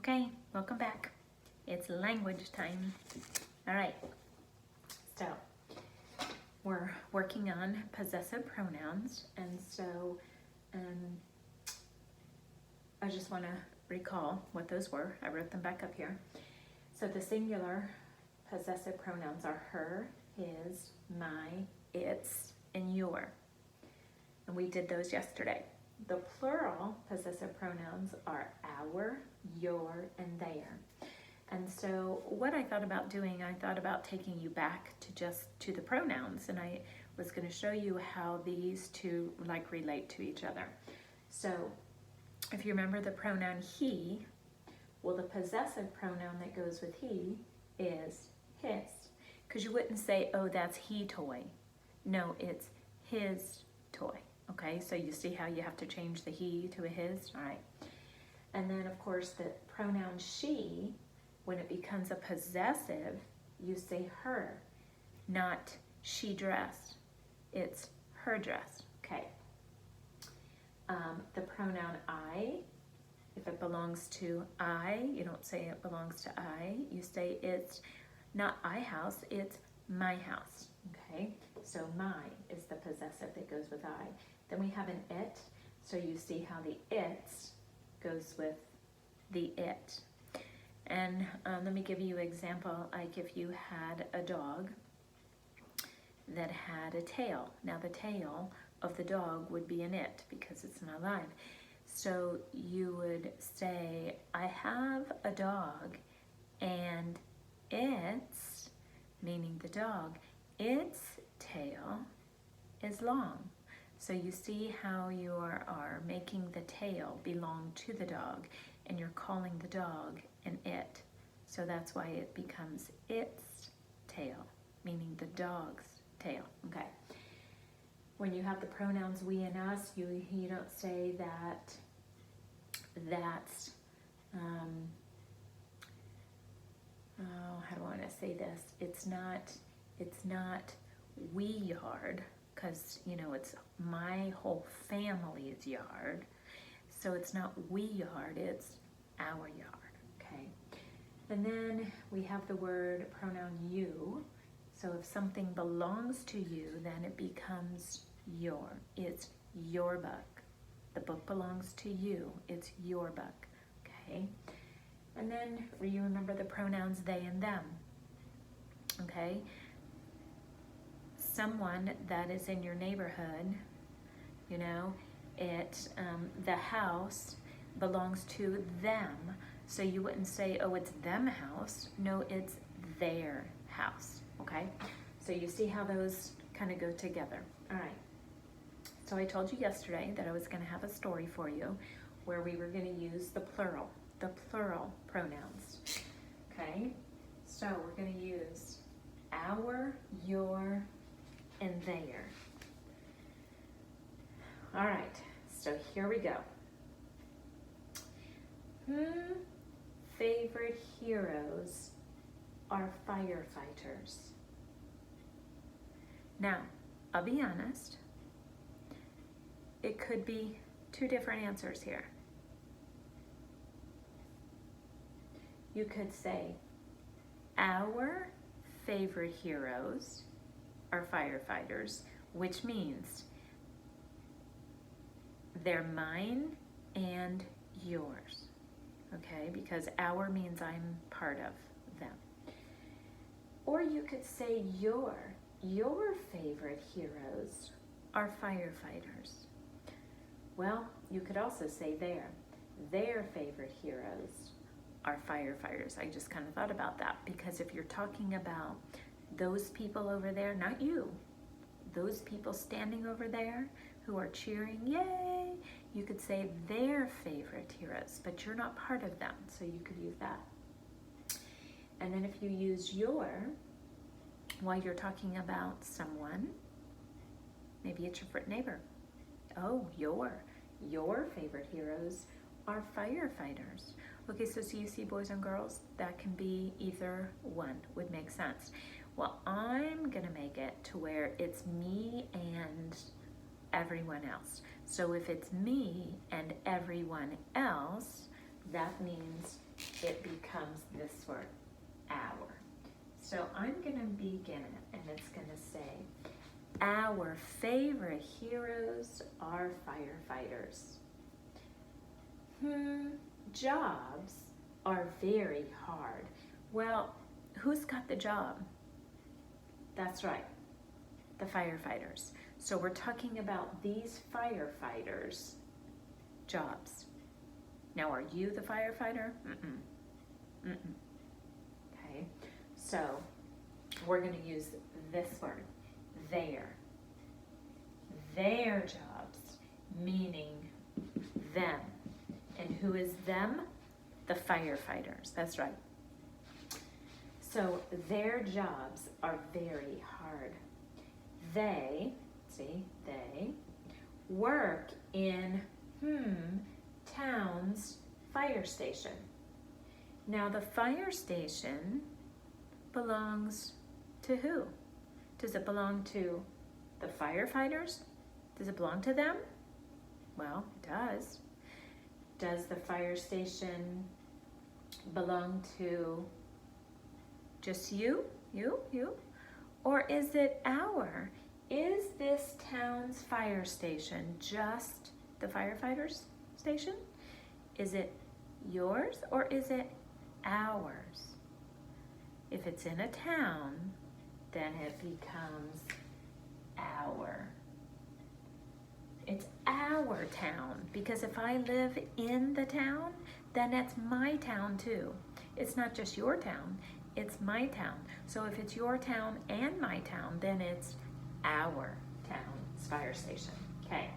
Okay, welcome back. It's language time. All right, so we're working on possessive pronouns, and so I just want to recall what those were. I wrote them back up here. So the singular possessive pronouns are her, his, my, its, and your. And we did those yesterday. The plural possessive pronouns are our, your, and their. And so what I thought about doing, I thought about taking you back to the pronouns, and I was going to show you how these two relate to each other. So if you remember the pronoun he, well, the possessive pronoun that goes with he is his. Because you wouldn't say, oh, that's he toy. No, it's his toy. Okay, so you see how you have to change the he to a his? All right. And then, of course, the pronoun she, when it becomes a possessive, you say her, not she dress. It's her dress. Okay. The pronoun I, if it belongs to I, you don't say it belongs to I. You say it's not I house, it's my house. Okay, so my is the possessive that goes with I. Then we have an it, so you see how the its goes with the it. And let me give you an example. Like if you had a dog that had a tail. Now the tail of the dog would be an it because it's not alive. So you would say, I have a dog and its, meaning the dog, its tail is long. So you see how you are making the tail belong to the dog, and you're calling the dog an it. So that's why it becomes its tail, meaning the dog's tail. Okay. When you have the pronouns we and us, you don't say that's, how do I want to say this? It's not we yard, because, you know, it's my whole family's yard. So it's not we yard, it's our yard, okay? And then we have the word pronoun you. So if something belongs to you, then it becomes your. It's your book. The book belongs to you. It's your book, okay? And then you remember the pronouns they and them, okay? Someone that is in your neighborhood, you know, the house belongs to them. So you wouldn't say, oh, it's them house. No, it's their house, okay? So you see how those kind of go together. All right. So I told you yesterday that I was going to have a story for you where we were going to use the plural pronouns, okay? So we're going to use our, your, and their. All right, so here we go. Favorite heroes are firefighters. Now, I'll be honest, it could be two different answers here. You could say, our favorite heroes are firefighters, which means they're mine and yours, okay? Because our means I'm part of them. Or you could say your favorite heroes are firefighters. Well, you could also say their favorite heroes are firefighters. I just kind of thought about that because if you're talking about those people over there, not you, those people standing over there who are cheering, yay, you could say their favorite heroes, but you're not part of them, so you could use that. And then if you use your, while you're talking about someone, maybe it's your neighbor. Oh, your favorite heroes are firefighters. Okay, so you see, boys and girls, that can be either one, would make sense. Well, I'm gonna make it to where it's me and everyone else. So if it's me and everyone else, that means it becomes this word, our. So I'm going to begin it, and it's going to say, our favorite heroes are firefighters. Jobs are very hard. Well, who's got the job? That's right, the firefighters. So we're talking about these firefighters' jobs. Now, are you the firefighter? Okay, so we're going to use this word, their. Their jobs, meaning them. And who is them? The firefighters, that's right. So their jobs are very hard. They work in town's fire station. Now the fire station belongs to who? Does it belong to the firefighters? Does it belong to them? Well, it does. Does the fire station belong to just you? Or is it our? Is this town's fire station just the firefighters' station? Is it yours or is it ours? If it's in a town, then it becomes our. It's our town, because if I live in the town, then it's my town too. It's not just your town, it's my town. So if it's your town and my town, then it's our town's fire station. Okay.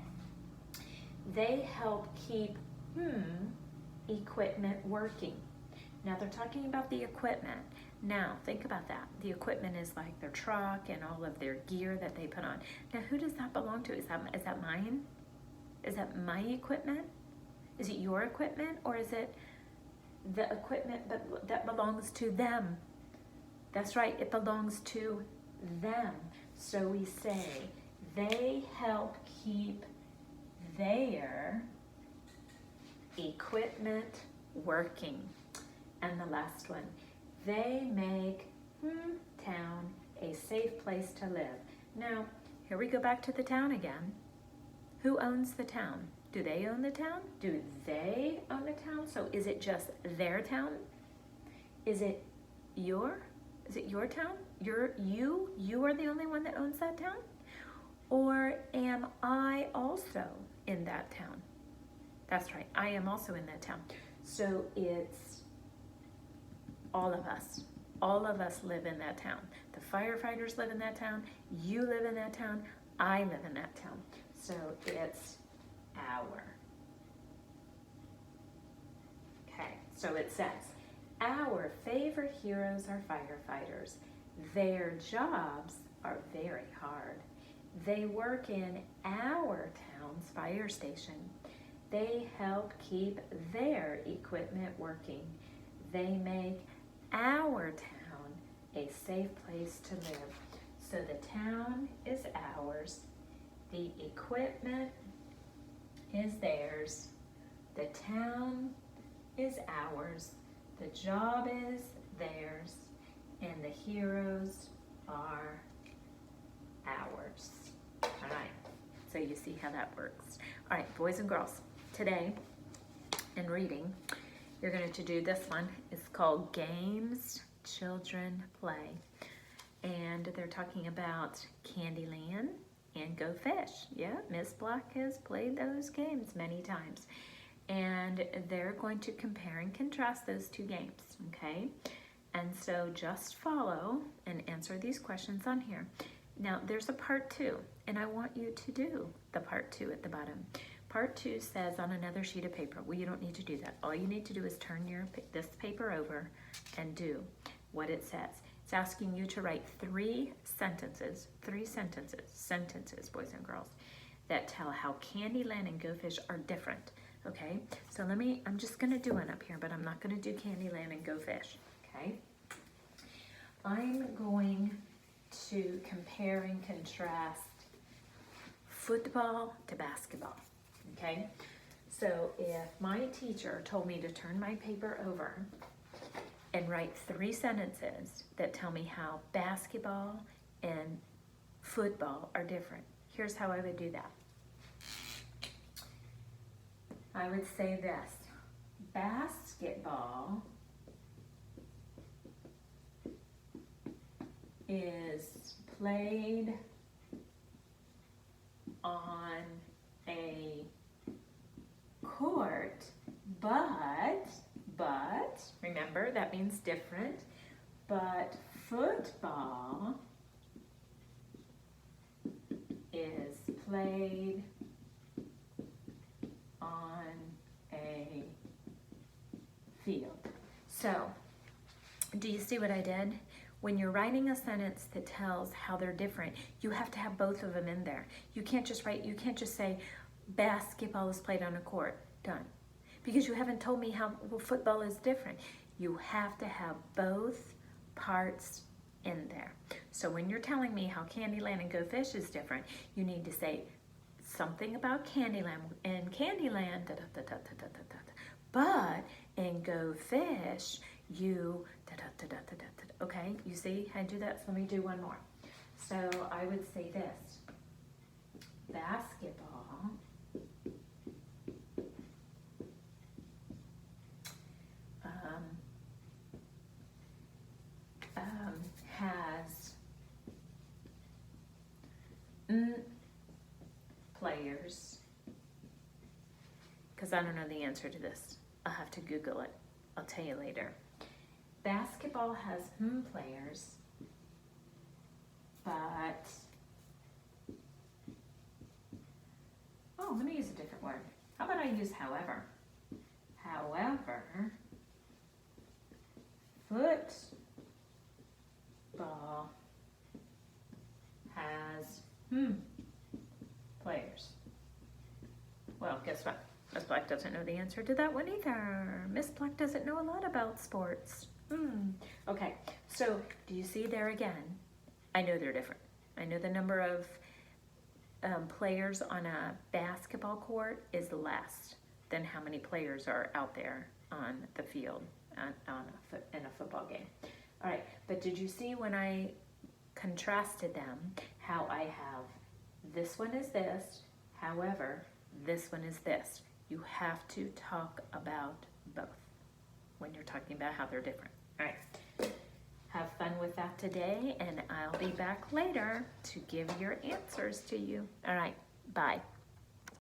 They help keep equipment working. Now they're talking about the equipment. Now think about that. The equipment is like their truck and all of their gear that they put on. Now who does that belong to? Is that mine? Is that my equipment? Is it your equipment, or is it the equipment that belongs to them? That's right, it belongs to them. So we say they help keep their equipment working. And the last one, they make town a safe place to live. Now, here we go back to the town again. Who owns the town? Do they own the town? Do they own the town? So is it just their town? Is it your town? You are the only one that owns that town? Or am I also in that town? That's right, I am also in that town. So it's all of us. All of us live in that town. The firefighters live in that town. You live in that town. I live in that town. So it's our. Okay, so it says, our favorite heroes are firefighters. Their jobs are very hard. They work in our town's fire station. They help keep their equipment working. They make our town a safe place to live. So the town is ours. The equipment is theirs. The town is ours. The job is theirs. And the heroes are ours. All right, so you see how that works. All right, boys and girls, today in reading, you're going to do this one. It's called Games Children Play. And they're talking about Candyland and Go Fish. Yeah, Miss Black has played those games many times. And they're going to compare and contrast those two games, okay? And so just follow and answer these questions on here. Now, there's a part 2, and I want you to do the part 2 at the bottom. Part 2 says on another sheet of paper. Well, you don't need to do that. All you need to do is turn this paper over and do what it says. It's asking you to write 3 sentences, boys and girls, that tell how Candyland and Go Fish are different, okay? So I'm just gonna do one up here, but I'm not gonna do Candyland and Go Fish, okay? I'm going to compare and contrast football to basketball, okay? So if my teacher told me to turn my paper over and write 3 sentences that tell me how basketball and football are different, here's how I would do that. I would say this: basketball is played on a court, but, remember that means different, but football is played on a field. So, do you see what I did? When you're writing a sentence that tells how they're different, you have to have both of them in there. You can't just say basketball is played on a court, done. Because you haven't told me how football is different. You have to have both parts in there. So when you're telling me how Candyland and Go Fish is different, you need to say something about Candyland. In Candyland, but in Go Fish, you okay? You see how I do that? So let me do one more. So I would say this: basketball has players, because I don't know the answer to this. I'll have to Google it. I'll tell you later. Basketball has players, but, oh, let me use a different word. How about I use however? However, football has players. Well, guess what? Miss Black doesn't know the answer to that one either. Miss Black doesn't know a lot about sports. Okay, so do you see there again? I know they're different. I know the number of players on a basketball court is less than how many players are out there on the field in a football game. All right, but did you see when I contrasted them, how I have this one is this, however, this one is this? You have to talk about both when you're talking about how they're different. All right, have fun with that today, and I'll be back later to give your answers to you. All right, bye.